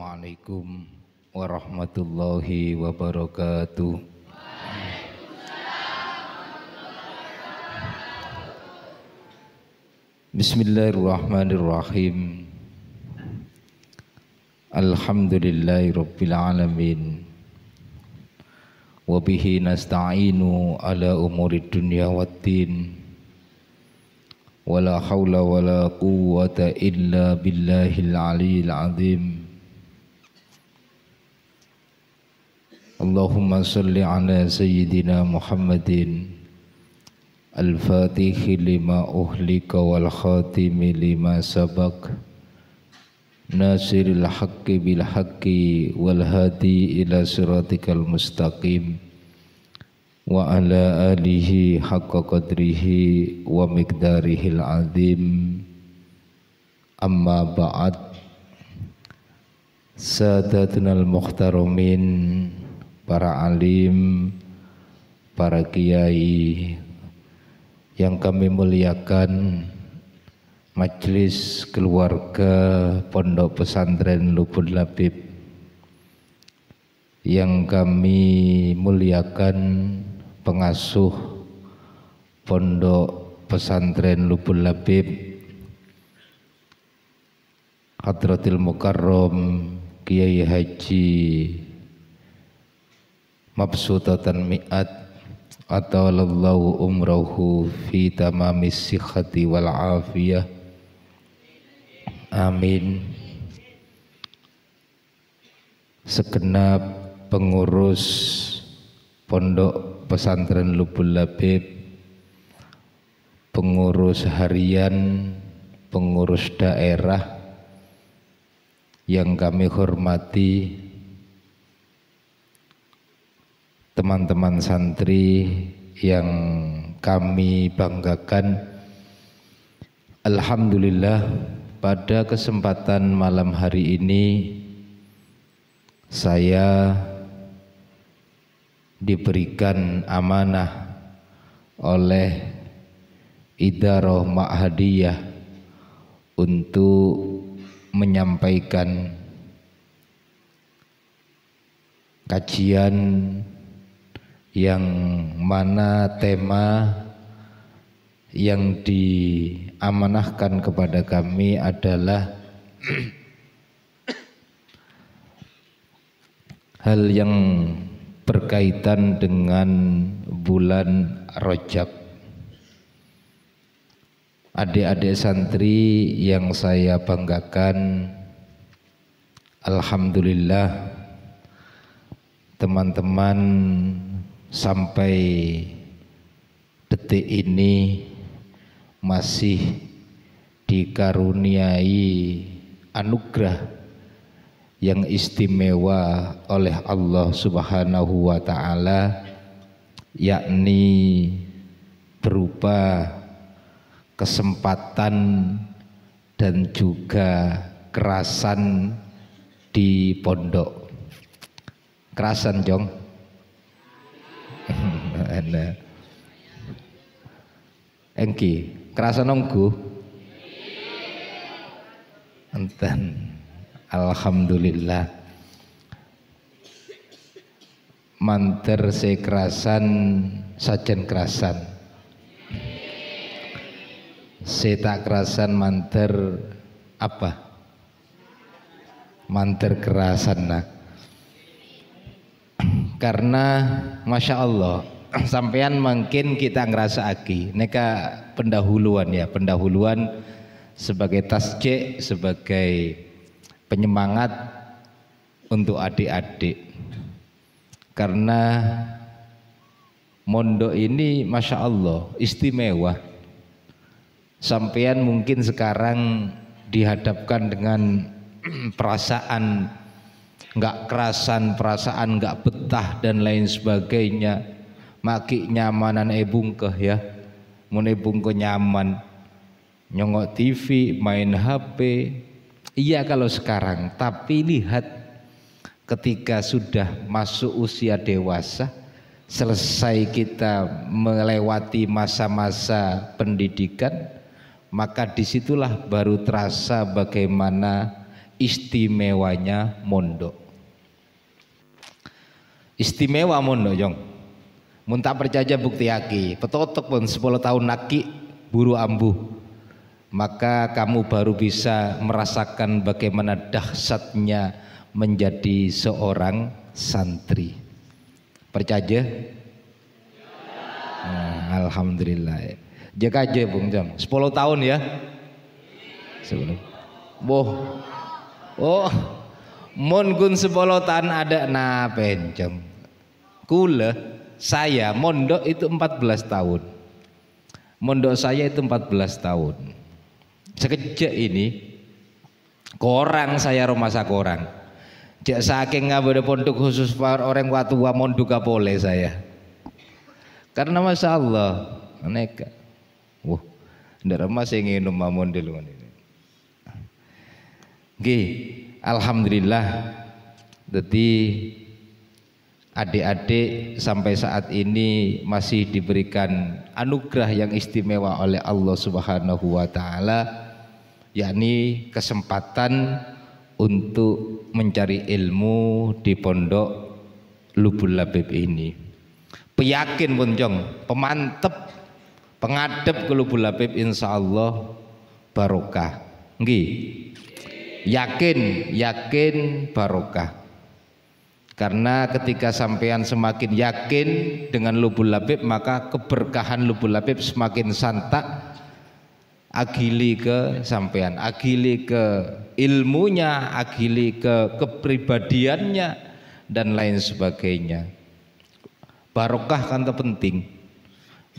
Assalamualaikum warahmatullahi wabarakatuh. Bismillahirrahmanirrahim. Alhamdulillahirabbil alamin. Wa bihi nasta'inu ala umurid dunya waddin. Wala haula wala quwwata illa billahil aliyyil azim. Allahumma salli ala sayyidina Muhammadin al-fatihi lima uhlika wal khatimi lima sabaq nasiril haqqi bil haqqi wal hadi ila siratikal mustaqim wa ala alihi haqqa qadrihi wa miqdarihil azim. Amma ba'd. Sadatunal muhtaramin, para alim, para kiai yang kami muliakan, majelis keluarga Pondok Pesantren Lubun Labib yang kami muliakan, pengasuh Pondok Pesantren Lubun Labib Hadratil Mukarram Kiai Haji Mabsutatan Mi'at atalallahu umrahu fi tamamis sikhati wal afiyah. Amin. Segenap pengurus Pondok Pesantren Lubun Labib, pengurus harian, pengurus daerah yang kami hormati, teman-teman santri yang kami banggakan. Alhamdulillah, pada kesempatan malam hari ini saya diberikan amanah oleh Idarah Ma'hadiyah untuk menyampaikan kajian yang mana tema yang diamanahkan kepada kami adalah hal yang berkaitan dengan bulan Rajab. Adik-adik santri yang saya banggakan, alhamdulillah teman-teman sampai detik ini masih dikaruniai anugerah yang istimewa oleh Allah Subhanahu wa ta'ala, yakni berupa kesempatan dan juga kerasan di pondok. Kerasan jong. Engki, kerasan ongku. Enten. Alhamdulillah. Manter se kerasan sajen kerasan. Se tak kerasan manter apa? Manter kerasan nah. Karena Masya Allah sampean mungkin kita ngerasa aki neka pendahuluan ya, pendahuluan sebagai tasjik, sebagai penyemangat untuk adik-adik. Karena mondok ini Masya Allah istimewa. Sampean mungkin sekarang dihadapkan dengan perasaan nggak kerasan, perasaan nggak betah dan lain sebagainya. Maki nyamanan ebungkeh ya, mun ebungkeh nyaman, nyongok TV, main HP. Iya kalau sekarang, tapi lihat ketika sudah masuk usia dewasa, selesai kita melewati masa-masa pendidikan, maka disitulah baru terasa bagaimana istimewanya mondok. Istimewa mondok jong. Mun tak percaya buktiaki. Petotok pun 10 tahun naki buru ambuh. Maka kamu baru bisa merasakan bagaimana dahsyatnya menjadi seorang santri. Percaya? Nah, alhamdulillah. Jaga aja Bung Jam. 10 tahun ya. Sebelum. Oh, mun kun 10 tahun ada na pencem. Kula saya mondok itu 14 tahun. Mondok saya itu 14 tahun. Sekejap ini korang saya rumasa korang. Jak saking ngabade pondok khusus orang tua mondok kapole saya. Karena masya Allah aneka. Wah, ndak remas sing nginum mamon di luar ini. Nggih, alhamdulillah. Jadi adik-adik sampai saat ini masih diberikan anugerah yang istimewa oleh Allah Subhanahu wa taala, yakni kesempatan untuk mencari ilmu di pondok Lubul Labib ini. Peyakin Bunjong, pemantep, pengadep ke Lubul Labib insyaallah barokah. Nggih. Yakin barokah. Karena ketika sampean semakin yakin dengan Lubul Labib, maka keberkahan Lubul Labib semakin santak. Agili ke sampean, agili ke ilmunya, agili ke kepribadiannya dan lain sebagainya. Barokah kan penting.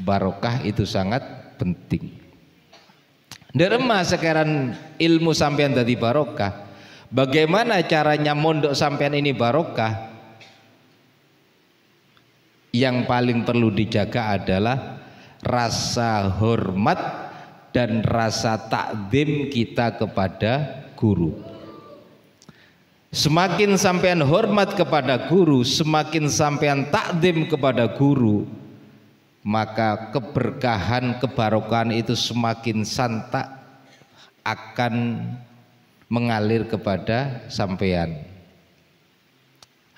Barokah itu sangat penting. Derema sekarang ilmu sampean tadi barokah. Bagaimana caranya mondok sampean ini barokah? Yang paling perlu dijaga adalah rasa hormat dan rasa takzim kita kepada guru. Semakin sampean hormat kepada guru, semakin sampean takzim kepada guru, maka keberkahan, kebarokahan itu semakin santak akan mengalir kepada sampean.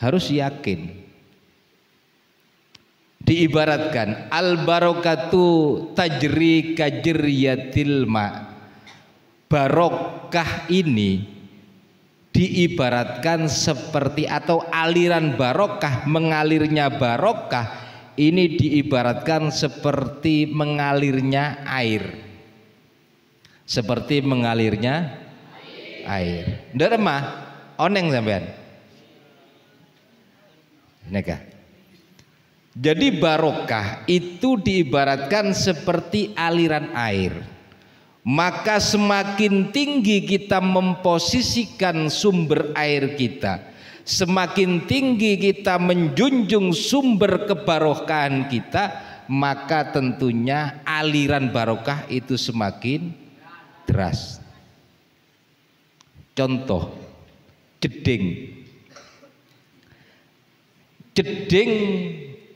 Harus yakin. Diibaratkan al barokatu tajri kajriyatil ma. Barokah ini diibaratkan seperti, atau aliran barokah, mengalirnya barokah ini diibaratkan seperti mengalirnya air. Seperti mengalirnya air. Ndak mah oneng sampean. Neka. Jadi barokah itu diibaratkan seperti aliran air. Maka semakin tinggi kita memposisikan sumber air kita, semakin tinggi kita menjunjung sumber kebarokahan kita, maka tentunya aliran barokah itu semakin deras. Contoh jeding. Jeding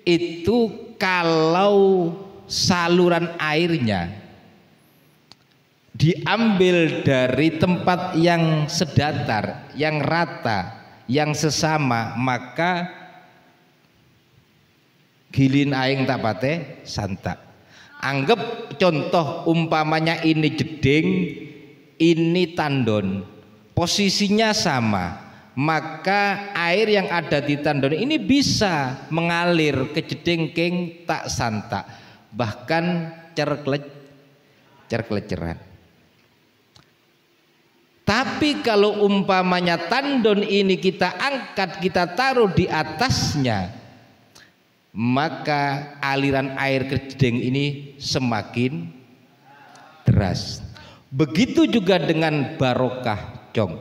itu kalau saluran airnya diambil dari tempat yang sedatar, yang rata, yang sesama, maka gilin aing tak pate santak. Anggap contoh umpamanya ini jeding, ini tandon, posisinya sama, maka air yang ada di tandon ini bisa mengalir ke jeding keng tak santak, bahkan cerkleceran. Tapi kalau umpamanya tandon ini kita angkat, kita taruh di atasnya, maka aliran air ke jeding ini semakin deras. Begitu juga dengan barokah, Jong.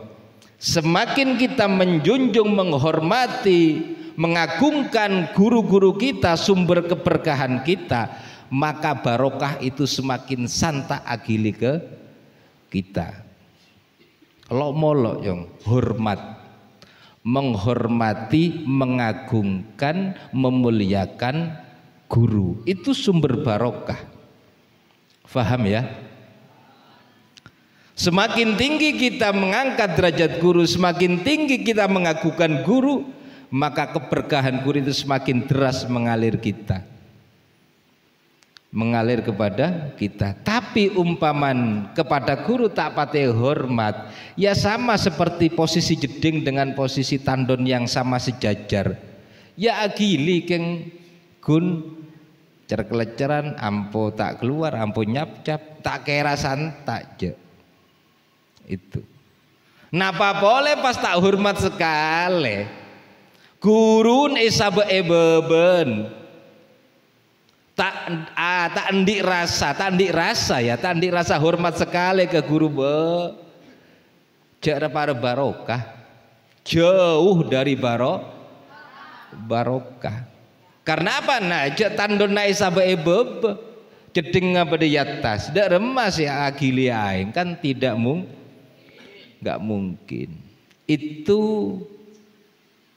Semakin kita menjunjung, menghormati, mengagungkan guru-guru kita, sumber keberkahan kita, maka barokah itu semakin santak agili ke kita. Lo molok Jong, hormat, menghormati, mengagungkan, memuliakan guru, itu sumber barokah. Faham ya? Semakin tinggi kita mengangkat derajat guru, semakin tinggi kita mengagungkan guru, maka keberkahan guru itu semakin deras mengalir kepada kita. Tapi umpaman kepada guru tak pati hormat, ya sama seperti posisi jeding dengan posisi tandon yang sama sejajar. Ya agili keng gun cerkeleceran ampo tak keluar, ampo nyap-cap tak kera santak je. Itu. Napa boleh pas tak hormat sekali. Gurun isabe beben. Tak ndik rasa hormat sekali ke guru be. Jara para barokah. Jauh dari barokah. Karena apa? Nah, tandon na isabe bebe. Jeding apa di atas. Dak remas ya agili aing kan tidak nggak mungkin. Itu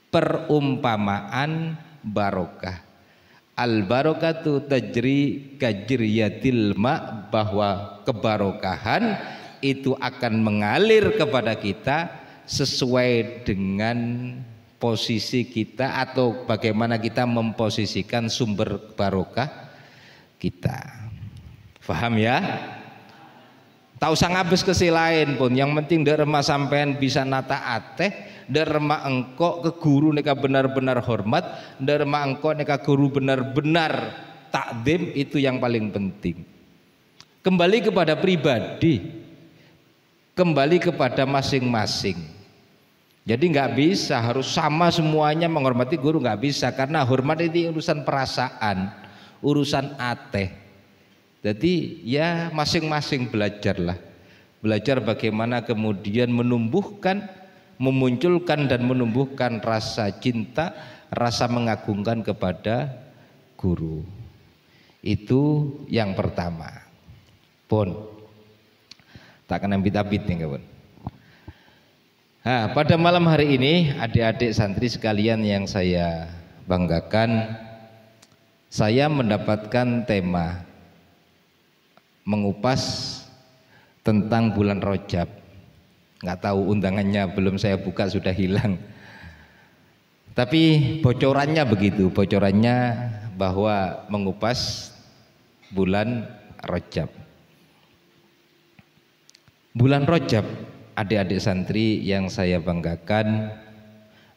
perumpamaan barokah. Al barokatu tajri kajriyatil ma, bahwa kebarokahan itu akan mengalir kepada kita sesuai dengan posisi kita atau bagaimana kita memposisikan sumber barokah kita. Paham ya? Tak usah ngabis ke si lain pun, yang penting dari remah sampean bisa nata ateh, dari remah engkau ke guru neka benar-benar hormat, dari remah engkau neka guru benar-benar takdim, itu yang paling penting. Kembali kepada pribadi, kembali kepada masing-masing. Jadi nggak bisa harus sama semuanya menghormati guru, nggak bisa, karena hormat itu urusan perasaan, urusan ateh. Jadi ya masing-masing belajarlah. Belajar bagaimana kemudian menumbuhkan, memunculkan dan menumbuhkan rasa cinta, rasa mengagungkan kepada guru. Itu yang pertama. Pun tak kena bit-bit nih kawan. Nah, pada malam hari ini adik-adik santri sekalian yang saya banggakan, saya mendapatkan tema mengupas tentang bulan Rajab. Nggak tahu undangannya belum saya buka, sudah hilang. Tapi bocorannya begitu, bocorannya bahwa mengupas bulan Rajab. Bulan Rajab, adik-adik santri yang saya banggakan,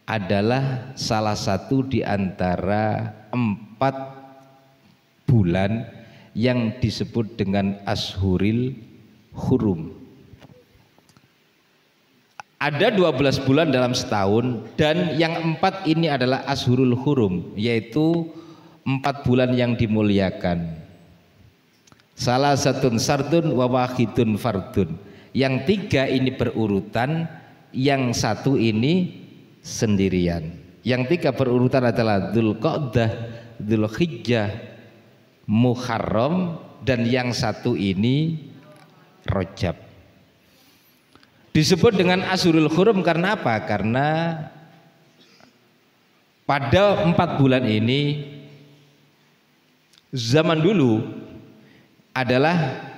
adalah salah satu di antara 4 bulan yang disebut dengan Ashuril Hurum. Ada 12 bulan dalam setahun, dan yang 4 ini adalah Ashurul Hurum, yaitu 4 bulan yang dimuliakan. Salah satun sardun wa wahidun fardun. Yang 3 ini berurutan, yang 1 ini sendirian. Yang 3 berurutan adalah Dzulqa'dah, Dzulhijjah, Muharram, dan yang 1 ini Rajab. Disebut dengan Ashurul Hurum karena apa? Karena pada 4 bulan ini zaman dulu adalah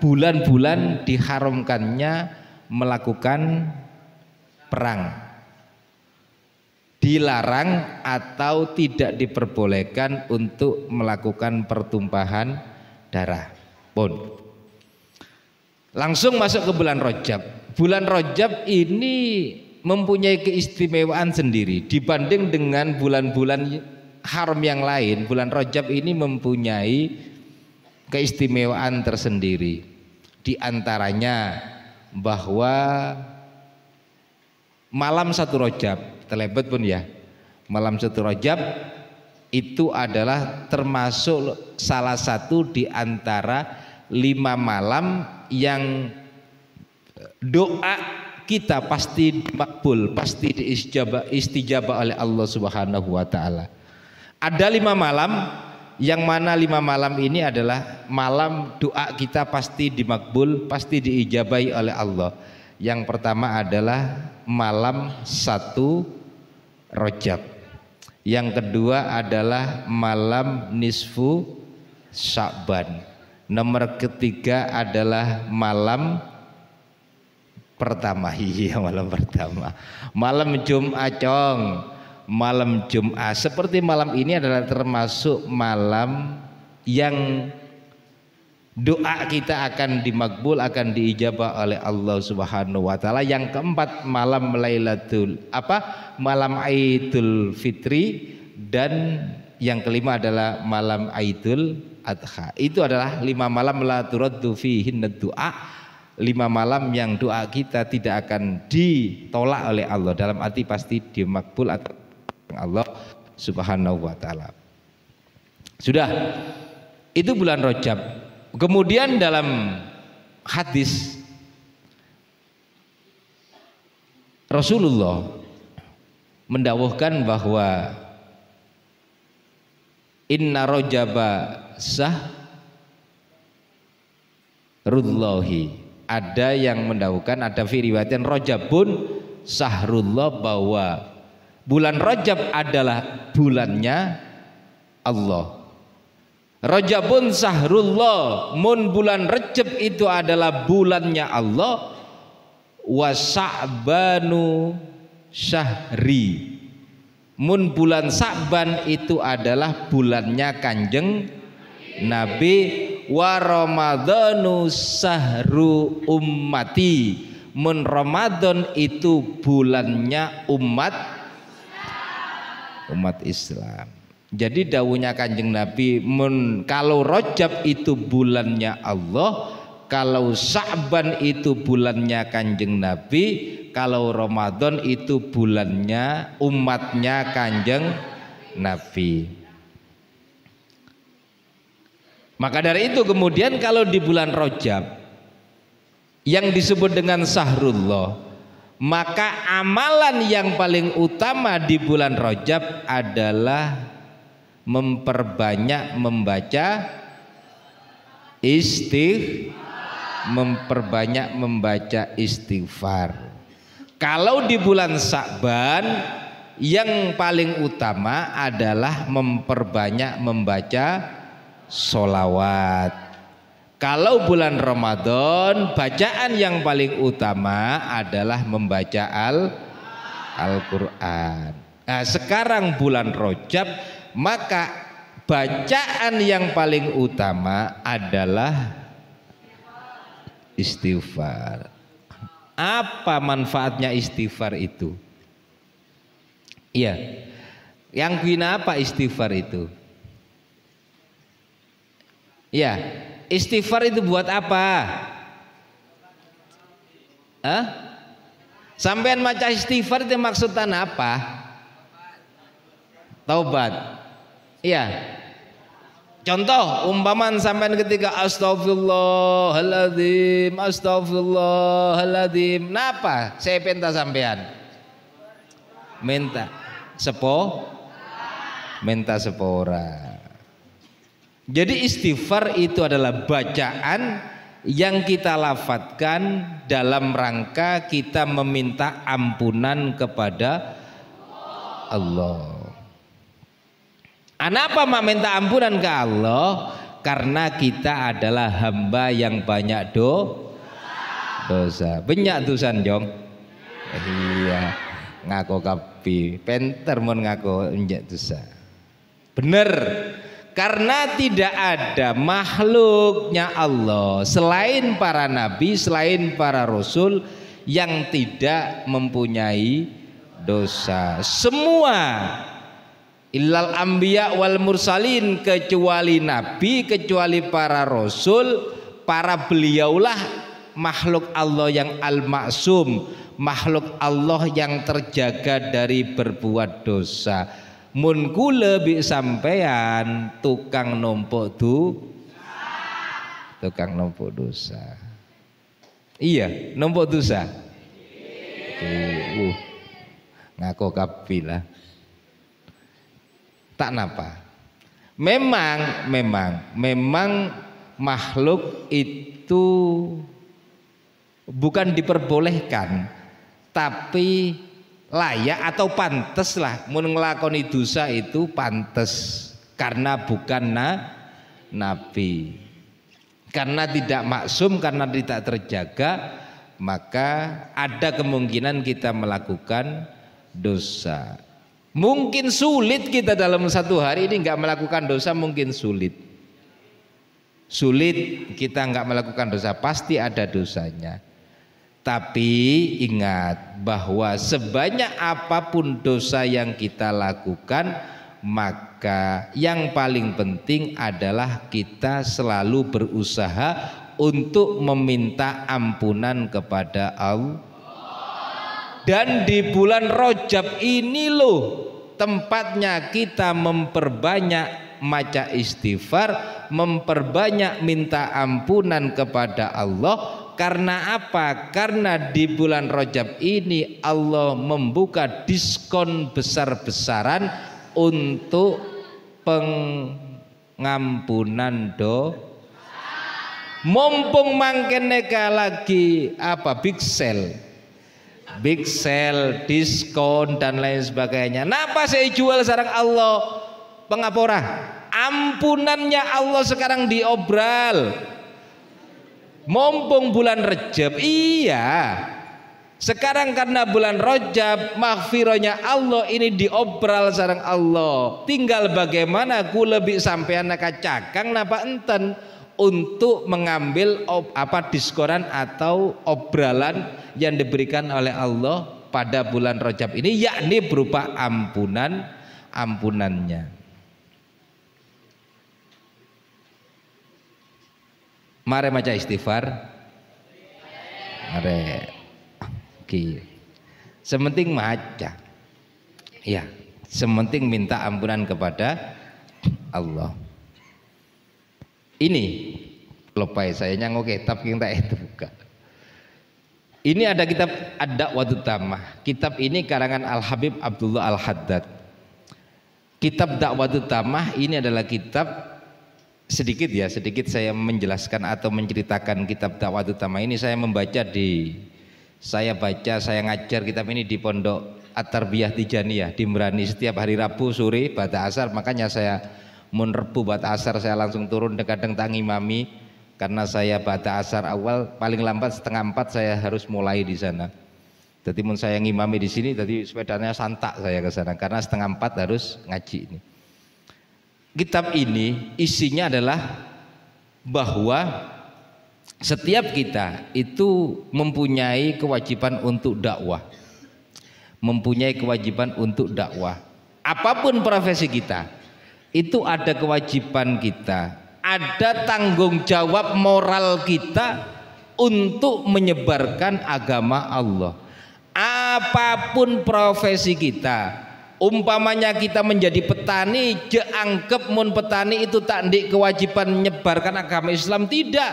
bulan-bulan diharamkannya melakukan perang. Dilarang atau tidak diperbolehkan untuk melakukan pertumpahan darah pun. Langsung masuk ke bulan Rajab. Bulan Rajab ini mempunyai keistimewaan sendiri dibanding dengan bulan-bulan haram yang lain. Bulan Rajab ini mempunyai keistimewaan tersendiri. Di antaranya bahwa malam 1 Rajab, terlebet pun ya, malam 1 Rajab itu adalah termasuk salah satu di antara 5 malam yang doa kita pasti makbul, pasti diistijabah oleh Allah Subhanahu wa taala. Ada 5 malam, yang mana 5 malam ini adalah malam doa kita pasti dimakbul, pasti diijabahi oleh Allah. Yang pertama adalah malam 1 Rajab. Yang kedua adalah malam nisfu Sya'ban. Nomor ketiga adalah malam pertama. Iya, malam pertama. Malam Jumat Cong. Malam Jumat seperti malam ini adalah termasuk malam yang doa kita akan dimakbul, akan diijabah oleh Allah Subhanahu wa taala. Yang keempat malam malam Idul Fitri, dan yang kelima adalah malam Idul Adha. Itu adalah 5 malam la turaddu fihin du'a, 5 malam yang doa kita tidak akan ditolak oleh Allah, dalam arti pasti dimakbul atau Allah Subhanahu wa taala. Sudah, itu bulan Rajab. Kemudian dalam hadis Rasulullah mendawuhkan bahwa inna Rajaba sahrullahi. Ada yang mendawuhkan, ada riwayatnya Rajabun sahrullah, bahwa bulan Rajab adalah bulannya Allah. Rajabun sahrullah, mun bulan Rajab itu adalah bulannya Allah. Wa Sa'banu syahri, mun bulan Sa'ban itu adalah bulannya Kanjeng Nabi. Wa Ramadhanu sahru ummati, mun Ramadan itu bulannya umat Islam. Jadi dawuhnya Kanjeng Nabi, kalau Rajab itu bulannya Allah, kalau Sa'ban itu bulannya Kanjeng Nabi, kalau Ramadan itu bulannya umatnya Kanjeng Nabi. Maka dari itu kemudian kalau di bulan Rajab yang disebut dengan Sahrullah, maka amalan yang paling utama di bulan Rajab adalah memperbanyak membaca istighfar. Kalau di bulan Sa'ban yang paling utama adalah memperbanyak membaca sholawat. Kalau bulan Ramadan, bacaan yang paling utama adalah membaca Al-Quran. Nah, sekarang bulan Rajab, maka bacaan yang paling utama adalah istighfar. Apa manfaatnya istighfar itu? Iya, yang guna apa istighfar itu? Ya, istighfar itu buat apa? Sampean maca istighfar itu maksudnya apa? Taubat. Iya. Contoh, umpaman sampean ketika astagfirullahaladzim, astagfirullahaladzim. Napa? Saya minta sampean. Minta sepora. Jadi istighfar itu adalah bacaan yang kita lafadzkan dalam rangka kita meminta ampunan kepada Allah. Kenapa meminta ampunan ke Allah? Karena kita adalah hamba yang banyak dosa. Banyak dosa jong. Iya, ngaku kapi, penter mon ngaku banyak dosa. Bener. Karena tidak ada makhluknya Allah selain para nabi, selain para rasul yang tidak mempunyai dosa. Semua illal anbiya wal mursalin, kecuali nabi, kecuali para rasul, para beliaulah makhluk Allah yang al-maksum, makhluk Allah yang terjaga dari berbuat dosa. Mun kula bi sampean tukang numpuk dosa. Iya, numpuk dosa. Ngaku kapilah. Tak napa. Memang makhluk itu bukan diperbolehkan, tapi layak atau pantes lah mun nglakoni dosa itu pantes, karena bukan nabi. Karena tidak maksum, karena tidak terjaga, maka ada kemungkinan kita melakukan dosa. Mungkin sulit kita dalam satu hari ini nggak melakukan dosa, mungkin sulit kita nggak melakukan dosa, pasti ada dosanya. Tapi ingat bahwa sebanyak apapun dosa yang kita lakukan, maka yang paling penting adalah kita selalu berusaha untuk meminta ampunan kepada Allah. Dan di bulan Rajab ini loh tempatnya kita memperbanyak maca istighfar, memperbanyak minta ampunan kepada Allah. Karena apa? Karena di bulan Rajab ini Allah membuka diskon besar-besaran untuk pengampunan dosa. Mumpung mangkene lagi big sale, diskon dan lain sebagainya. Napa saya jual sarang Allah pengapura? Ampunannya Allah sekarang diobral. Mumpung bulan Rajab, iya. Sekarang karena bulan Rajab, maghfirahnya Allah ini diobral sareng Allah. Tinggal bagaimana ku lebih sampean cakang napa enten untuk mengambil diskonan atau obralan yang diberikan oleh Allah pada bulan Rajab ini, yakni berupa ampunannya. Mari maca istighfar. Mari. Oke. Sementing maca. Ya, sementing minta ampunan kepada Allah. Ini lupa saya nyanggo kitab yang tak itu buka. Ini ada kitab Ad-Da'watut Tamah. Kitab ini karangan Al-Habib Abdullah Al-Haddad. Kitab Da'watut Tamah ini adalah kitab sedikit saya menjelaskan atau menceritakan kitab Da'watut Tamah ini. Saya ngajar kitab ini di Pondok At-Tarbiyah Tijaniyah di Merani setiap hari Rabu sore ba'da asar. Makanya saya mun Rebu ba'da asar saya langsung turun kadang tak ngimami, karena saya ba'da asar awal paling lambat 3:30 saya harus mulai di sana. Jadi mun saya ngimami di sini, tadi sepedanya santak saya ke sana karena 3:30 harus ngaji ini. Kitab ini isinya adalah bahwa setiap kita itu mempunyai kewajiban untuk dakwah. Apapun profesi kita, itu ada kewajiban kita, ada tanggung jawab moral kita untuk menyebarkan agama Allah. Apapun profesi kita, umpamanya kita menjadi petani, jeangkep mun petani itu tak ndik kewajiban menyebarkan agama Islam, tidak,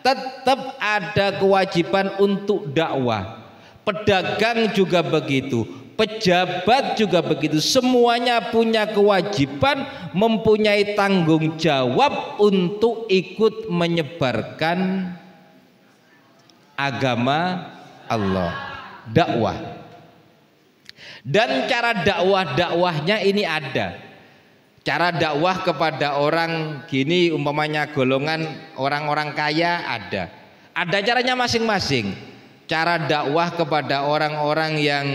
tetap ada kewajiban untuk dakwah. Pedagang juga begitu, pejabat juga begitu, semuanya punya kewajiban, mempunyai tanggung jawab untuk ikut menyebarkan agama Allah, dakwah. Dan cara dakwahnya ini ada. Cara dakwah kepada orang gini, umpamanya golongan orang-orang kaya ada. Ada caranya masing-masing. Cara dakwah kepada orang-orang yang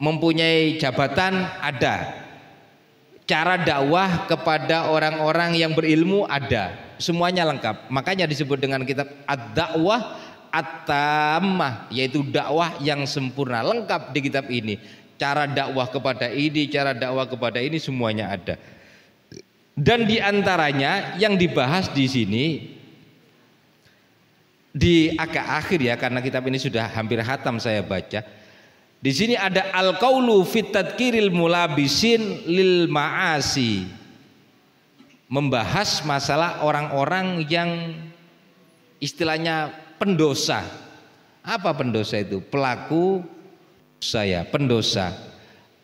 mempunyai jabatan ada. Cara dakwah kepada orang-orang yang berilmu ada. Semuanya lengkap. Makanya disebut dengan kitab Ad-Da'wah At-Tammah, yaitu dakwah yang sempurna, lengkap di kitab ini. Cara dakwah kepada ini, cara dakwah kepada ini, semuanya ada. Dan diantaranya yang dibahas di sini di agak akhir ya, karena kitab ini sudah hampir khatam saya baca. Di sini ada al-qaulu fit tadkiril mulabisin lil ma'asi, membahas masalah orang-orang yang istilahnya pendosa. Apa pendosa itu? Pelaku saya, pendosa.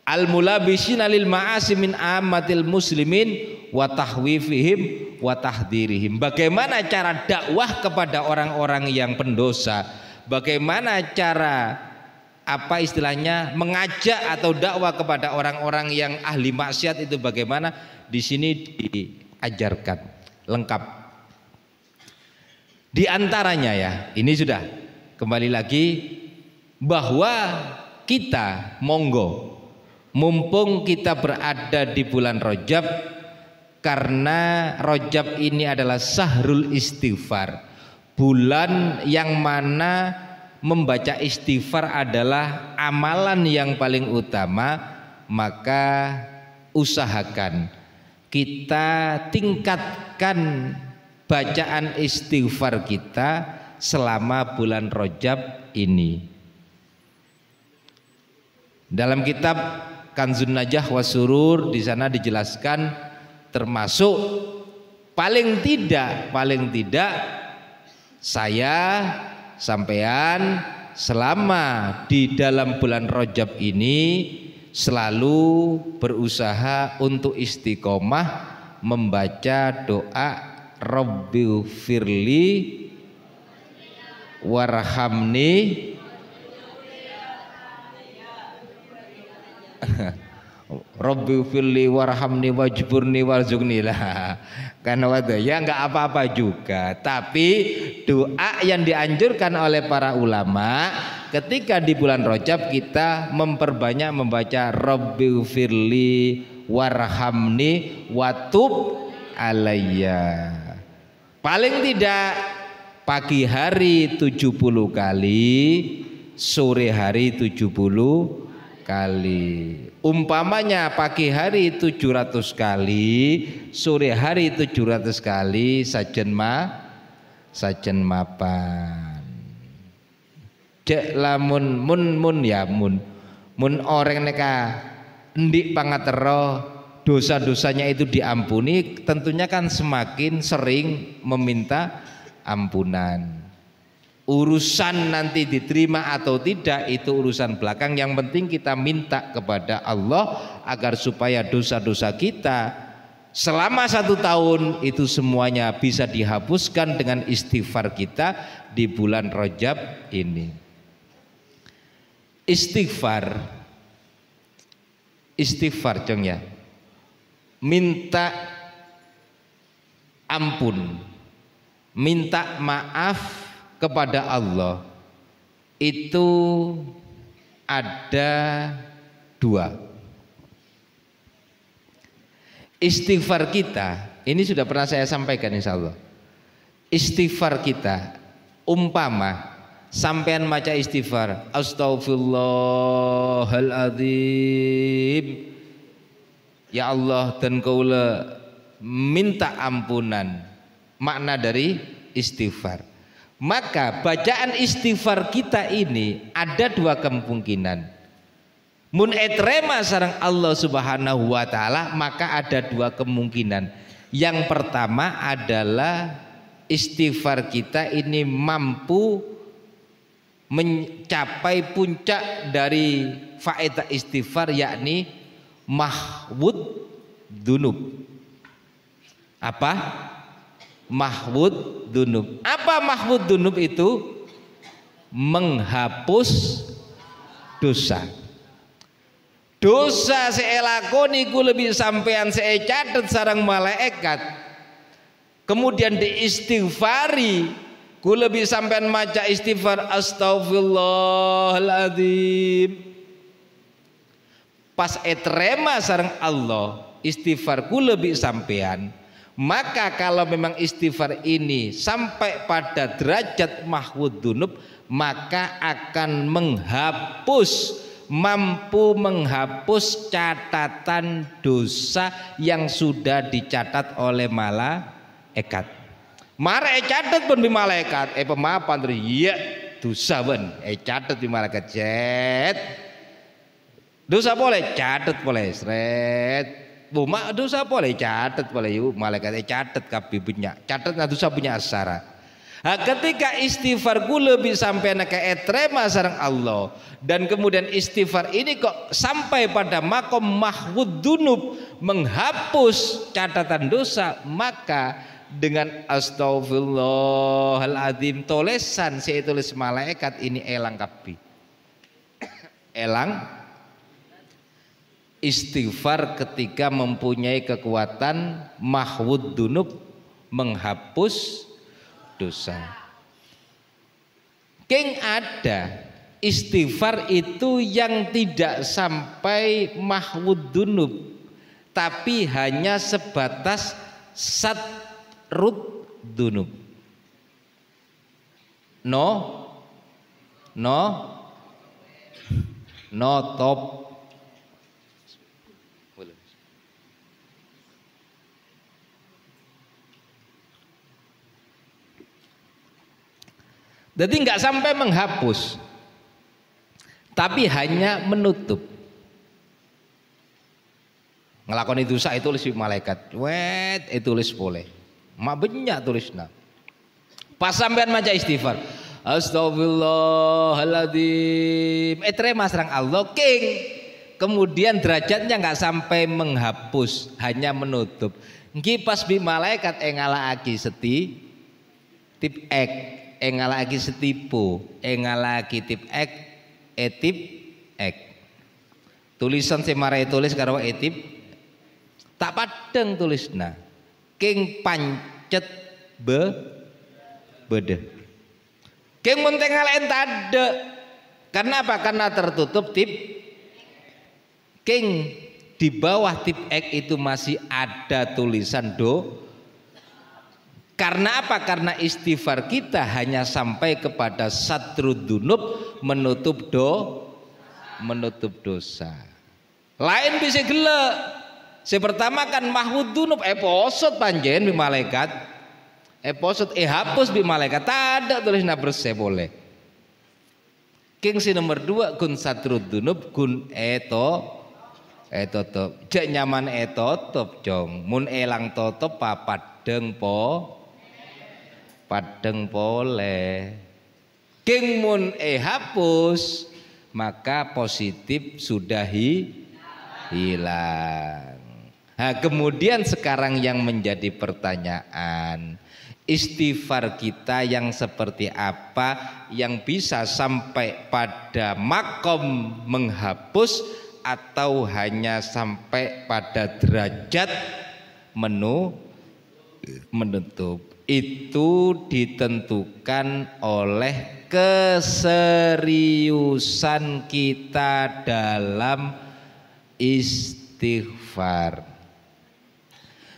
Al-mulabisina lil ma'asi min ammatil muslimin wa tahwifihim wa tahdhirihim. Bagaimana cara dakwah kepada orang-orang yang pendosa? Bagaimana cara istilahnya mengajak atau dakwah kepada orang-orang yang ahli maksiat itu bagaimana? Di sini diajarkan lengkap. Di antaranya ya, ini sudah kembali lagi bahwa kita monggo mumpung kita berada di bulan Rajab, karena Rajab ini adalah syahrul istighfar, bulan yang mana membaca istighfar adalah amalan yang paling utama, maka usahakan kita tingkatkan bacaan istighfar kita selama bulan Rajab ini. Dalam kitab Kanzun Najah wa Surur di sana dijelaskan termasuk paling tidak saya sampean selama di dalam bulan Rajab ini selalu berusaha untuk istiqomah membaca doa Rabbighfirli warhamni Rabbighfirli warhamni wajburni warzuqni lah. Karena waktu ya nggak apa-apa juga, tapi doa yang dianjurkan oleh para ulama ketika di bulan Rajab kita memperbanyak membaca Rabbighfirli warhamni watub alayya. Paling tidak pagi hari 70 kali, sore hari 70 kali. Umpamanya pagi hari 700 kali, sore hari 700 kali, sajen mapan. Cek lamun mun orang neka ndik pangatero dosa-dosanya itu diampuni, tentunya kan semakin sering meminta ampunan. Urusan nanti diterima atau tidak itu urusan belakang, yang penting kita minta kepada Allah agar supaya dosa-dosa kita selama 1 tahun itu semuanya bisa dihapuskan dengan istighfar kita di bulan Rajab ini. Istighfar jong ya, minta ampun, minta maaf kepada Allah itu ada 2. Istighfar kita ini sudah pernah saya sampaikan insya Allah. Istighfar kita umpama sampean maca istighfar Astaghfirullahaladzim, ya Allah dan kaula minta ampunan, makna dari istighfar. Maka bacaan istighfar kita ini ada 2 kemungkinan. Mun etrema sareng Allah Subhanahu wa taala, maka ada 2 kemungkinan. Yang pertama adalah istighfar kita ini mampu mencapai puncak dari faedah istighfar, yakni mahwud dunub. Apa? Mahwud dunub. Apa mahwud dunub itu? Menghapus dosa. Dosa saya lakoni ku lebih sampean saya catat sarang malaikat, kemudian diistighfari ku lebih sampean maca istighfar Astaghfirullahaladzim. Pas etrema sarang Allah istighfar ku lebih sampean, maka kalau memang istighfar ini sampai pada derajat mahwud dunub, maka akan mampu menghapus catatan dosa yang sudah dicatat oleh malaikat. Mare catat pun di malaikat, pemapan dari iya dosa ben, catat di malaikat cet. Dosa boleh catat boleh seret. Buma dosa boleh catat boleh yuk malaikat catat kabeh punya catat dosa punya asara. Ketika istighfar ku lebih sampai ke etrema sareng Allah, dan kemudian istighfar ini kok sampai pada makom mahwud dunub, menghapus catatan dosa, maka dengan Astaghfirullahaladzim tolesan saya tulis malaikat ini elang kabeh. Elang istighfar ketika mempunyai kekuatan mahwud dunub, menghapus dosa. King ada istighfar itu yang tidak sampai mahwud dunub, tapi hanya sebatas satrud dunub. No top. Jadi nggak sampai menghapus, tapi hanya menutup. Ngelakoni dosa itu tulis di malaikat, wet itu tulis boleh, mak banyak tulisnya. Pas sampean maca istighfar, astagfirullahaladzim, terima serang Allah king. Kemudian derajatnya nggak sampai menghapus, hanya menutup. Nggih pas bi malaikat ngalaki seti tip ek, ngalaki setipu, ngalaki tip ek, etip ek. Tulisan semarai tulis karo etip tak padeng tulisna. King pancet bede. King mun teh ngalaen tade. Karena apa? Karena tertutup tip. King di bawah tip ek itu masih ada tulisan do. Karena apa? Karena istighfar kita hanya sampai kepada satrud dunub, menutup dosa. Lain bisa gelek. Pertama kan mahwud dunub posot panjen bi malaikat. Posot hapus bi malaikat. Ada tulisna bersih boleh. King si nomor 2 kun satrud dunub kun top. Cek nyaman top jong. Mun elang totop papadeng padeng pole. King mun hapus maka positif sudah hilang. Nah, kemudian sekarang yang menjadi pertanyaan, istighfar kita yang seperti apa yang bisa sampai pada makom menghapus atau hanya sampai pada derajat menutup? Itu ditentukan oleh keseriusan kita dalam istighfar.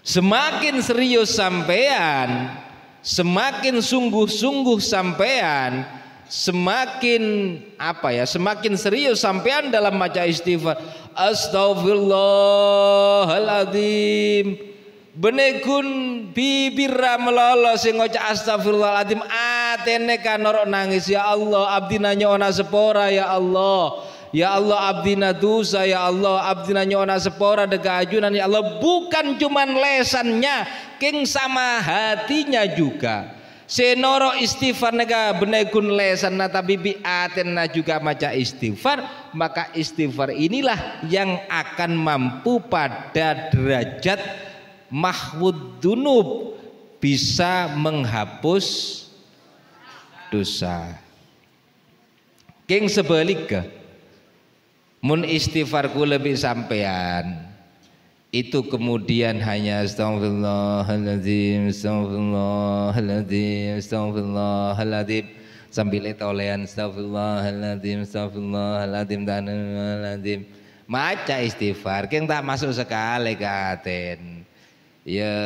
Semakin serius sampean, semakin sungguh-sungguh sampean, semakin serius sampean dalam maca istighfar. Astagfirullahaladzim. Benekun bibirra melolo sing ngoca astagfirullahaladzim atene kanoro nangis. Ya Allah abdi nanyona sepora ya Allah. Ya Allah abdina dosa ya Allah abdina nyona sepora dega ajunan ya Allah. Bukan cuman lesannya king sama hatinya juga. Senoro istighfar nega benekun lesan tapi biatenna juga maca istighfar. Maka istighfar inilah yang akan mampu pada derajat mahwud dunub, bisa menghapus dosa. King sebaliknya mun istighfarku lebih sampean itu kemudian hanya astagfirullahaladzim, astagfirullahaladzim, astagfirullahaladzim sambil etolean astagfirullahaladzim, astagfirullahaladzim maca istighfar. King tak masuk sekali ke aten. Ya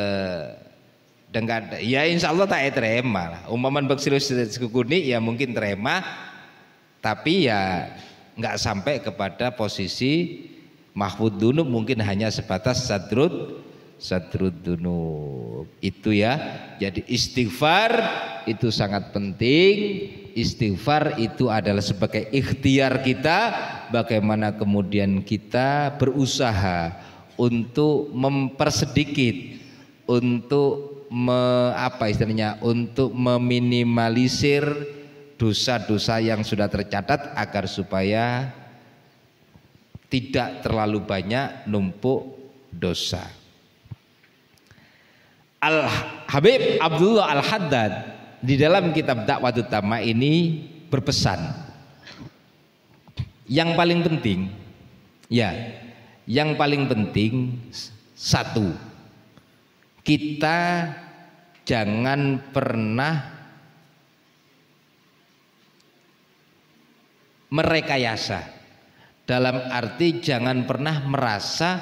dengan ya insya Allah tak terima lah. Umpaman baksirus kukuni ya mungkin terima, tapi ya nggak sampai kepada posisi mahfud dunub, mungkin hanya sebatas satrud dunub itu ya. Jadi istighfar itu sangat penting. Istighfar itu adalah sebagai ikhtiar kita, bagaimana kemudian kita berusaha untuk mempersedikit, untuk untuk meminimalisir dosa-dosa yang sudah tercatat agar supaya tidak terlalu banyak numpuk dosa. Al Habib Abdullah Al Haddad di dalam kitab Dakwatut Tamma ini berpesan yang paling penting yang paling penting satu, kita jangan pernah merekayasa. Dalam arti jangan pernah merasa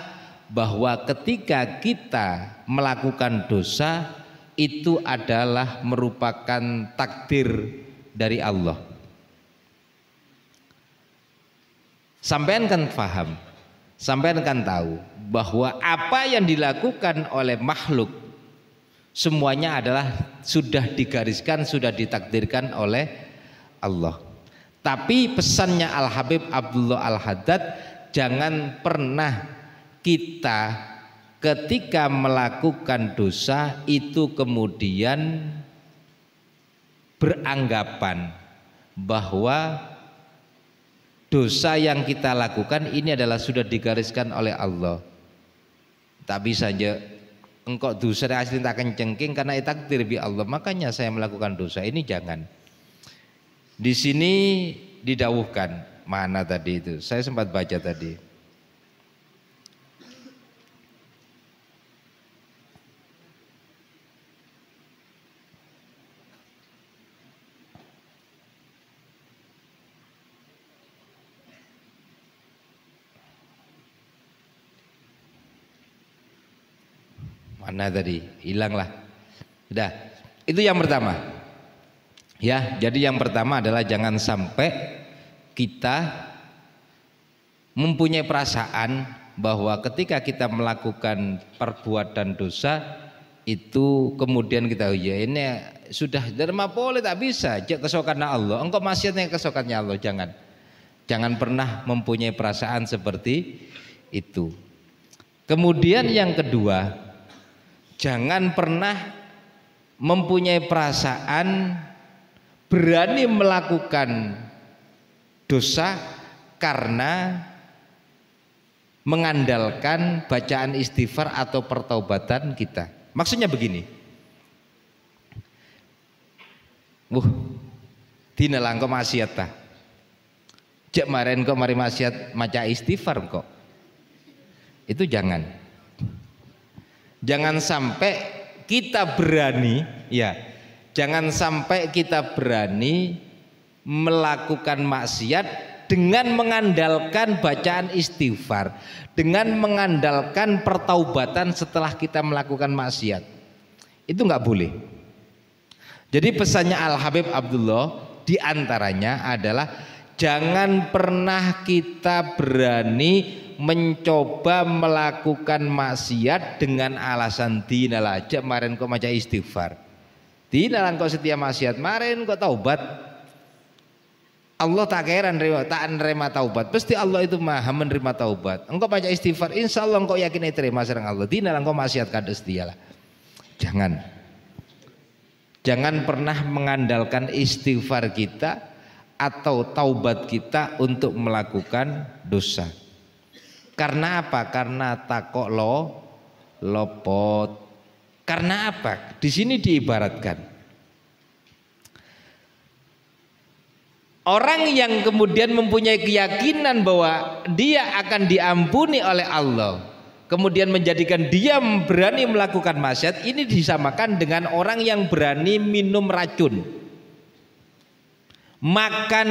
bahwa ketika kita melakukan dosa itu adalah merupakan takdir dari Allah. Sampean kan paham, sampean kan tahu bahwa apa yang dilakukan oleh makhluk semuanya adalah sudah digariskan, sudah ditakdirkan oleh Allah. Tapi pesannya Al-Habib Abdullah Al-Haddad, jangan pernah kita ketika melakukan dosa itu kemudian beranggapan bahwa dosa yang kita lakukan ini adalah sudah digariskan oleh Allah. Tak bisa aja engkau dosa asli tak kencengking karena itu takdir bi Allah, makanya saya melakukan dosa. Ini jangan. Di sini didawuhkan, mana tadi itu? Saya sempat baca tadi. Mana tadi? Hilanglah. Sudah. Itu yang pertama. Ya, jadi yang pertama adalah jangan sampai kita mempunyai perasaan bahwa ketika kita melakukan perbuatan dosa itu kemudian kita ya ini sudah derma boleh tak bisa kesokannya Allah, engkau maksiatnya kesokannya Allah. Jangan pernah mempunyai perasaan seperti itu. Kemudian yang kedua, jangan pernah mempunyai perasaan berani melakukan dosa karena mengandalkan bacaan istighfar atau pertaubatan kita. Maksudnya begini, dina lang kok maksiat ta, cek maren kok mari maksiat maca istighfar kok. Itu jangan sampai kita berani, ya. Jangan sampai kita berani melakukan maksiat dengan mengandalkan bacaan istighfar, dengan mengandalkan pertaubatan setelah kita melakukan maksiat. Itu nggak boleh. Jadi pesannya Al-Habib Abdullah diantaranya adalah jangan pernah kita berani mencoba melakukan maksiat dengan alasan dinalah aja kemarin kok maca istighfar. Tidak kok setia maksiat, kemarin kok taubat. Allah tak kira nerima taubat. Pasti Allah itu maha menerima taubat. Engkau baca istighfar, insya Allah engkau yakin diterima serang Allah. Tidak engkau maksiat kades dialah. Jangan pernah mengandalkan istighfar kita atau taubat kita untuk melakukan dosa. Karena apa? Karena takok lopot. Karena apa? Di sini diibaratkan orang yang kemudian mempunyai keyakinan bahwa dia akan diampuni oleh Allah, kemudian menjadikan dia berani melakukan maksiat, ini disamakan dengan orang yang berani minum racun, makan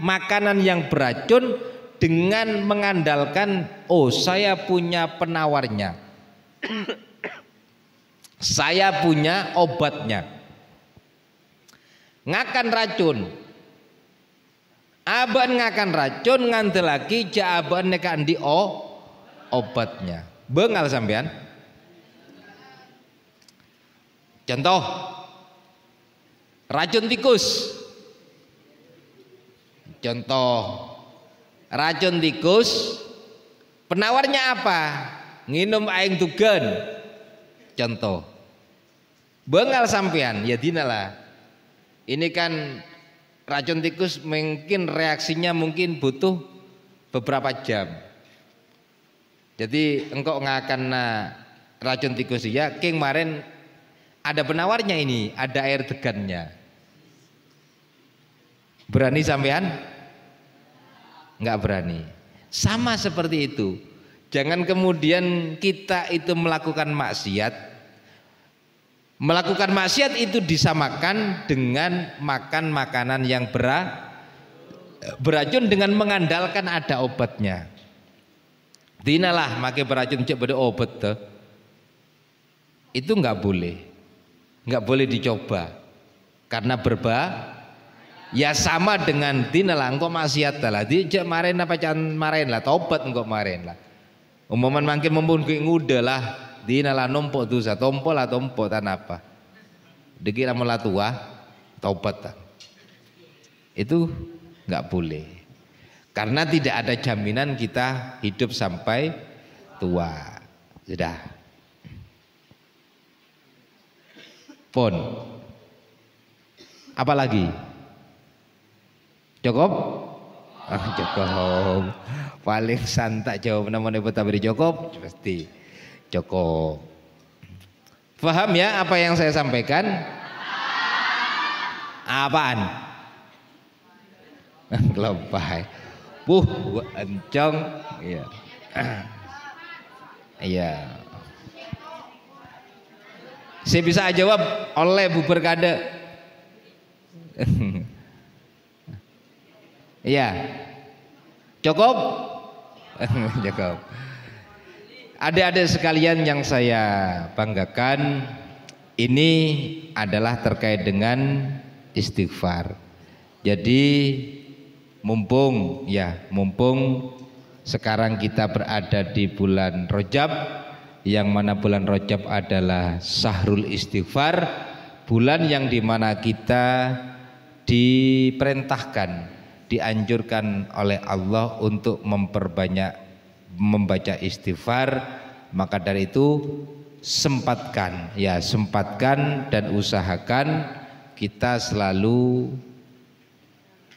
makanan yang beracun dengan mengandalkan saya punya penawarnya, saya punya obatnya. Ngakan racun, aban ngakan racun nganti lagi jaban nekan di obatnya. Bengal sampean. Contoh racun tikus. Racun tikus penawarnya apa? Nginum aing tugen. Contoh. Bengal sampean, ya dinalah. Ini kan racun tikus mungkin reaksinya mungkin butuh beberapa jam. Jadi engkau ngakan racun tikus ya, kemarin ada penawarnya ini, ada air degannya. Berani sampean? Enggak berani. Sama seperti itu. Jangan kemudian kita itu melakukan maksiat. Melakukan maksiat itu disamakan dengan makan makanan yang beracun dengan mengandalkan ada obatnya. Dinalah make beracun cek pada obat tuh. Itu nggak boleh dicoba karena ya sama dengan dinalah engkau maksiat lah. Di cek marahin apa jangan marahin lah, tobat engkau marahin lah. Umuman makin mumpun ke nguda lah, dinalah numpuk dosa, tompol lah tompok tan apa. Dikira mula tua, tobat tak. Itu nggak boleh. Karena tidak ada jaminan kita hidup sampai tua. Sudah. Pon. Apa lagi? Cukup? Cukup. Paling santai jawab namanya Tabiri cukup pasti cukup. Paham ya apa yang saya sampaikan? Apaan? Kelopai. Encong. Iya. Iya. Saya bisa jawab oleh bubar kada. Iya. Cukup? Cukup. Adik-adik sekalian yang saya banggakan, ini adalah terkait dengan istighfar. Jadi mumpung sekarang kita berada di bulan Rajab, yang mana bulan Rajab adalah Syahrul Istighfar, bulan yang dimana kita diperintahkan, dianjurkan oleh Allah untuk memperbanyak membaca istighfar. Maka dari itu sempatkan dan usahakan kita selalu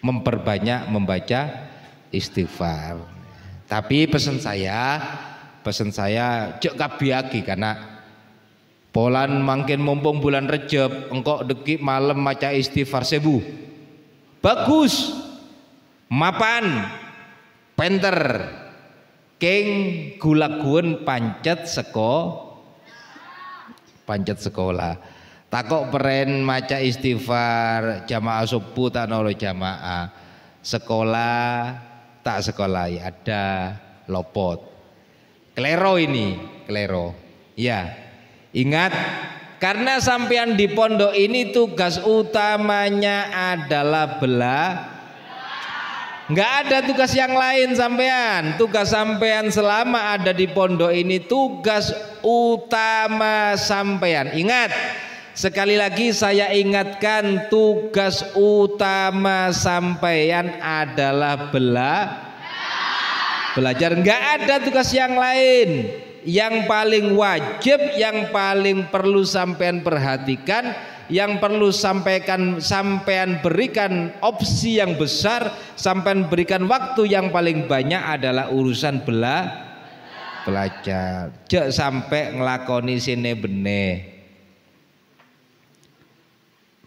memperbanyak membaca istighfar. Tapi pesan saya cek kabiaki, karena polan makin mumpung bulan Rejab engkau dekik malam maca istighfar 1000. Bagus. Mapan penter keng gulagun pancet sekolah. Takok peren maca istighfar jamaah subuh tak nolo jamaah. Sekolah tak sekolah ya ada lopot. Klero. Ya. Ingat, karena sampean di pondok ini tugas utamanya adalah nggak ada tugas yang lain sampean. Tugas sampean selama ada di pondok ini tugas utama sampean. Ingat, sekali lagi saya ingatkan, tugas utama sampean adalah belajar. Nggak ada tugas yang lain. Yang paling wajib, yang paling perlu sampean perhatikan, yang perlu sampean berikan opsi yang besar, sampean berikan waktu yang paling banyak adalah urusan belajar. Jek sampai ngelakoni sini bene.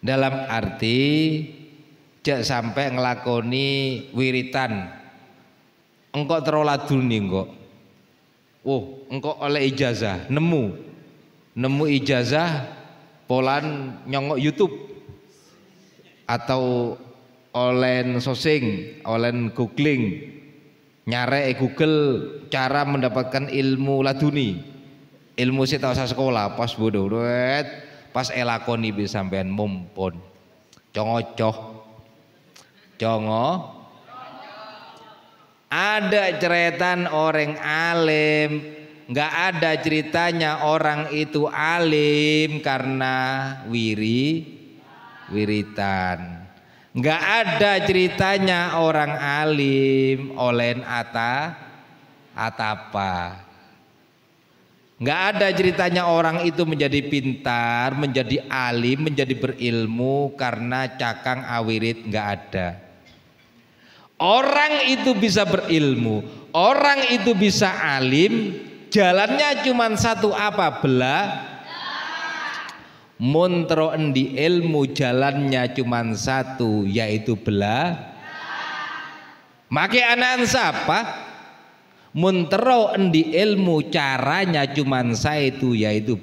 Dalam arti jek sampai ngelakoni wiritan. Engkau teroladun nih engkau. Engkau oleh ijazah, nemu ijazah polan nyongok YouTube atau olen sosing, olen googling, nyare Google cara mendapatkan ilmu laduni, ilmu sih tak usah sekolah, pas bodoh, pas elakoni bisa sampean mumpun, congo. Ada ceretan orang alim, nggak ada ceritanya orang itu alim karena wiritan. Nggak ada ceritanya orang alim olen atapa. Nggak ada ceritanya orang itu menjadi pintar, menjadi alim, menjadi berilmu karena cakang awirit, nggak ada. Orang itu bisa berilmu, orang itu bisa alim, jalannya cuma satu, apa? Muntro endi ilmu jalannya cuma satu, yaitu Make anak siapa? Muntro endi ilmu caranya cuma satu, yaitu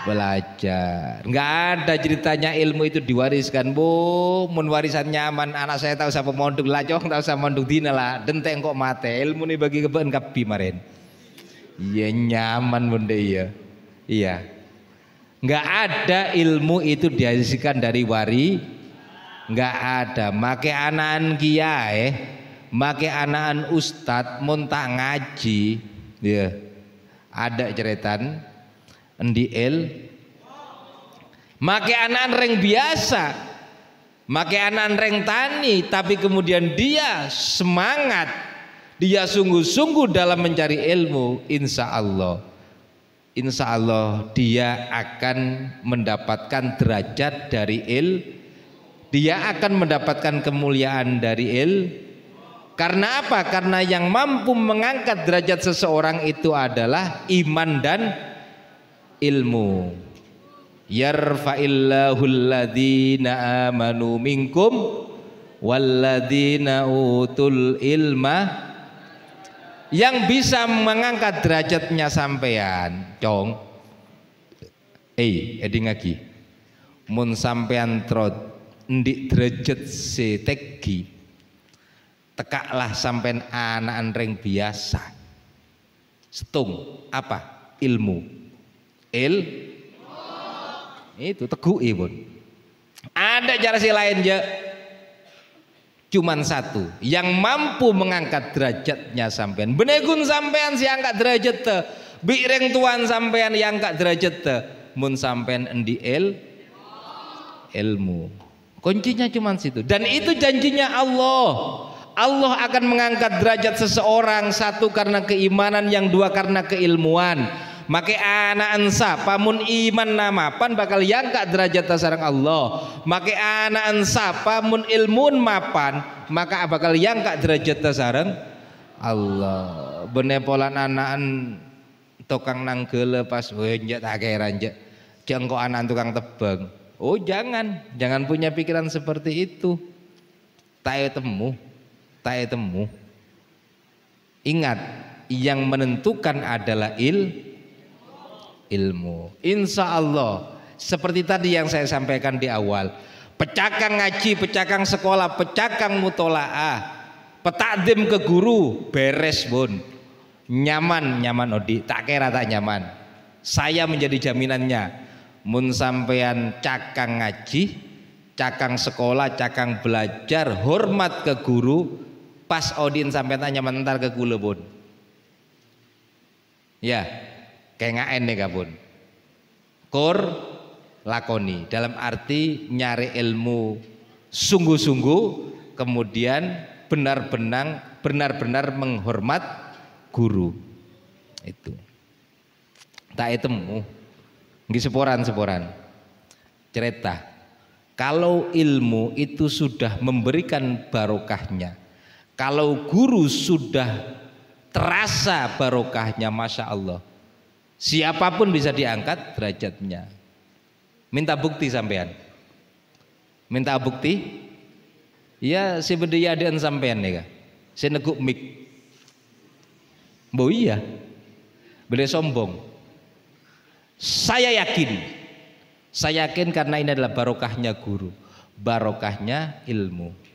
belajar. Nggak ada ceritanya ilmu itu diwariskan. Bu, mun warisan nyaman, anak saya tahu siapa mondok lacong, tahu siapa mondok dina lah. Denteng kok mate. Ilmu nih bagi keben kapi maren. Iya nyaman bunda iya. Iya. Nggak ada ilmu itu dihasilkan dari wari. Nggak ada. Make anakan kiai, make anakan ustad, mun tak ngaji. Ya. Ada ceretan NDL make anakan reng biasa, make anakan reng tani, tapi kemudian dia semangat, dia sungguh-sungguh dalam mencari ilmu, insya Allah dia akan mendapatkan derajat dari dia akan mendapatkan kemuliaan dari karena apa? Karena yang mampu mengangkat derajat seseorang itu adalah iman dan ilmu. Yarfa'illahu alladhina amanu minkum walladhina utul ilma. Yang bisa mengangkat derajatnya sampean, cong. Eding lagi. Mun sampean trot ndik derajat setegi. Tekaklah sampean anak reng biasa. Setung apa? Ilmu. Itu teguh ibun. Ada cara si lain ya. Cuman satu yang mampu mengangkat derajatnya sampean. Benegun sampean si angkat derajat te. Bireng tuan sampean yang angkat derajat te. Mun sampean endi ilmu. Kuncinya cuman situ. Dan itu janjinya Allah. Allah akan mengangkat derajat seseorang, satu karena keimanan, yang dua karena keilmuan. Make anak ansa pamun iman namapan bakal yangkat derajat sareng Allah. Make anak ansa pamun ilmun mapan maka bakal yangkat derajat sareng Allah. Benepolan anakan tukang nanggele pas wenjak tak keran jengko anak tukang tebang. Oh jangan punya pikiran seperti itu. Tak temu. Ingat, yang menentukan adalah ilmu. Insya Allah, seperti tadi yang saya sampaikan di awal, pecakang ngaji, pecakang sekolah, pecakang mutolaah, petakdim ke guru, beres bun, nyaman Odi, tak kira tak nyaman. Saya menjadi jaminannya. Mun sampean cakang ngaji, cakang sekolah, cakang belajar, hormat ke guru. Pas Odin sampai tanya mentar ke kula pun. Ya, kayak ngaen nih kapun. Kur lakoni dalam arti nyari ilmu sungguh-sungguh, kemudian benar-benar menghormat guru. Itu. Tak temu. Nggih seporan. Cerita. Kalau ilmu itu sudah memberikan barokahnya, kalau guru sudah terasa barokahnya, masya Allah, siapapun bisa diangkat derajatnya. Minta bukti sampean. Minta bukti? Ya si bedaya dan sampean ya. Si neguk mik. Bo iya. Beli sombong. Saya yakin karena ini adalah barokahnya guru, barokahnya ilmu.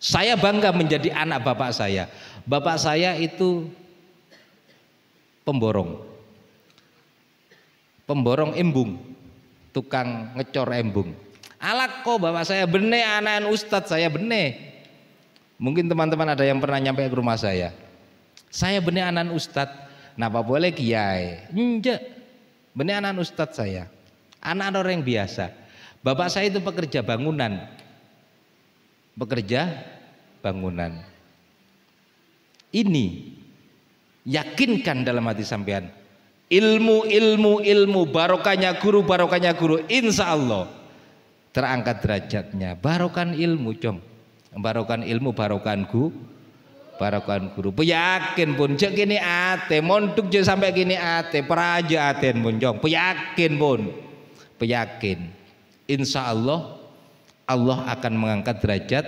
Saya bangga menjadi anak bapak saya. Bapak saya itu pemborong embung, tukang ngecor embung. Alak kok bapak saya bene anak ustadz, saya bene. Mungkin teman-teman ada yang pernah nyampe ke rumah saya. Saya bene anak ustadz. Napa boleh kiai? Nje, bene anak ustadz saya. Anak orang biasa. Bapak saya itu pekerja bangunan. Ini yakinkan dalam hati sampean. Ilmu barokahnya guru, insya Allah terangkat derajatnya. Barokan ilmu cong, barokan ilmu, barokan guru. Peyakin pun cek gini ate, monduk je sampai gini ate, peraja aten pun cong. Peyakin, insya Allah Allah akan mengangkat derajat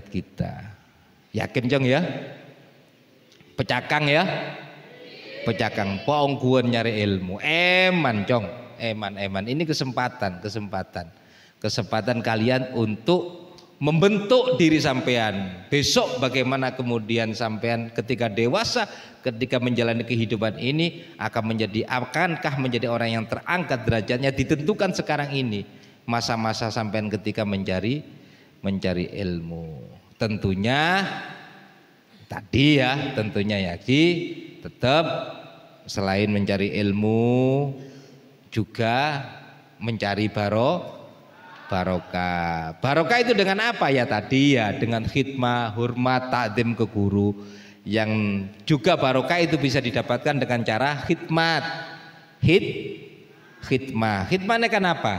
kita. Yakin cong ya? Pecakang ya? pecakang poong guan nyari ilmu. Eman cong, eman. Ini kesempatan kalian untuk membentuk diri sampean. Besok bagaimana kemudian sampean ketika dewasa, ketika menjalani kehidupan ini akankah menjadi orang yang terangkat derajatnya, ditentukan sekarang ini. Masa-masa sampean ketika mencari ilmu. Tentunya tetap selain mencari ilmu juga mencari barokah. Barokah itu dengan apa ya tadi ya? Dengan khidmah, hormat, takdim ke guru. Yang juga barokah itu bisa didapatkan dengan cara khidmat. Khidmah. Khidmahnya kan apa?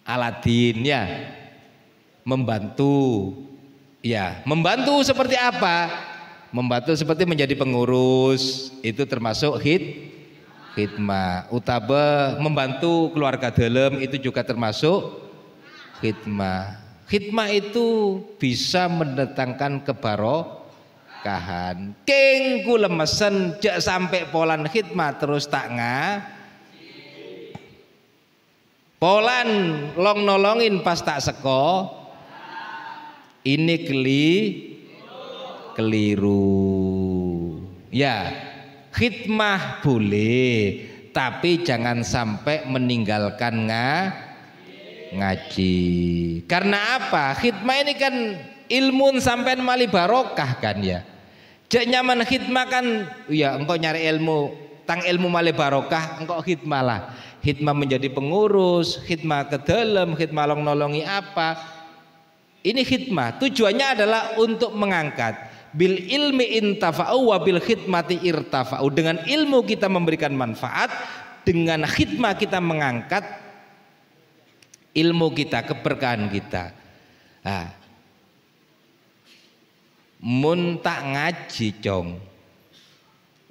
Aladin ya. Membantu. Ya, membantu seperti apa? Membantu seperti menjadi pengurus. Itu termasuk khidmah. Utawa membantu keluarga dalam itu juga termasuk khidmah. Khidmah itu bisa mendatangkan kebarokahan. King ku lemesen jak sampai polan khidmah terus tak polan long nolongin pas tak seko. Ini keliru. Ya, khidmah boleh, tapi jangan sampai meninggalkan ngaji. Karena apa? Khidmah ini kan ilmu sampean mali barokah kan ya. Jak nyaman khidmah kan ya engkau nyari ilmu, tang ilmu mali barokah, engkau khidmah lah. Khidmah menjadi pengurus, khidmah ke dalam, khidmah nolongi apa. Ini khidmah, tujuannya adalah untuk mengangkat. Bil ilmi intafa'u wa bil khidmati irtafa'u. Dengan ilmu kita memberikan manfaat, dengan khidmah kita mengangkat ilmu kita, keberkahan kita. Nah, mun tak ngaji cong,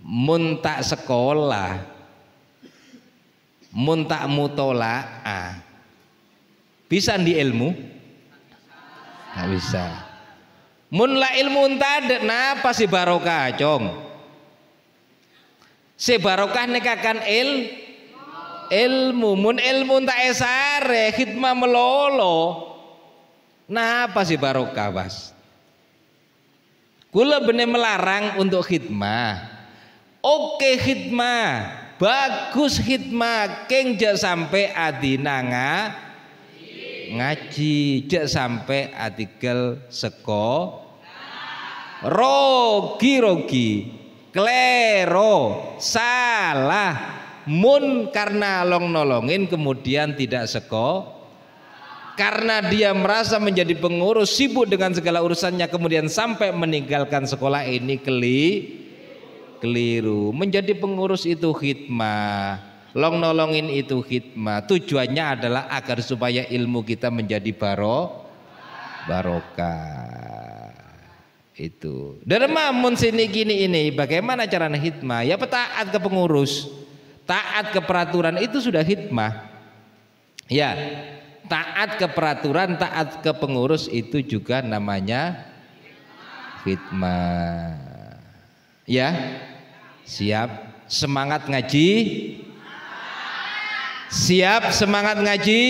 mun tak sekolah, mun tak mutola'ah, bisa di ilmu? Nggak bisa. Mun la ilmu entah napa si barokah cong. Si barokah nekakan ilmu. Mun ilmu entah esare khidmah melolo. Napa si barokah bas? Kula bener melarang untuk khidmah. Oke khidmah, bagus khidmah, kengja sampai adinanga ngaji, jak sampai artikel seko rogi klero salah mun karena nolongin kemudian tidak seko karena dia merasa menjadi pengurus sibuk dengan segala urusannya kemudian sampai meninggalkan sekolah ini keliru. Menjadi pengurus itu khidmah, nolongin itu khidmah, tujuannya adalah agar supaya ilmu kita menjadi barokah. Itu dari mamun sini gini ini bagaimana cara khidmah? Ya taat ke pengurus, taat ke peraturan itu sudah khidmah. Ya, taat ke peraturan, taat ke pengurus itu juga namanya khidmah. Ya, siap, semangat ngaji. Siap semangat ngaji?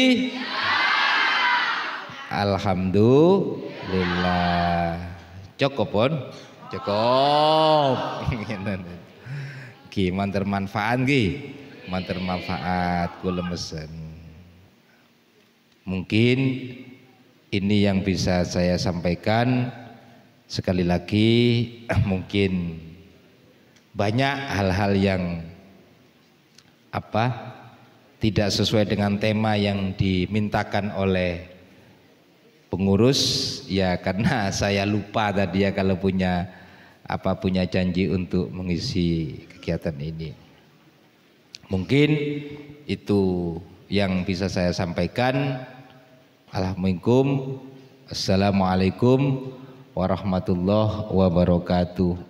Alhamdulillah. Cukup pun? Cukup. Ki manter manfaat ki. Manter manfaat kula mesen. Mungkin ini yang bisa saya sampaikan. Sekali lagi mungkin banyak hal-hal yang tidak sesuai dengan tema yang dimintakan oleh pengurus ya karena saya lupa tadi ya kalau punya janji untuk mengisi kegiatan ini. Mungkin itu yang bisa saya sampaikan. Assalamualaikum warahmatullahi wabarakatuh.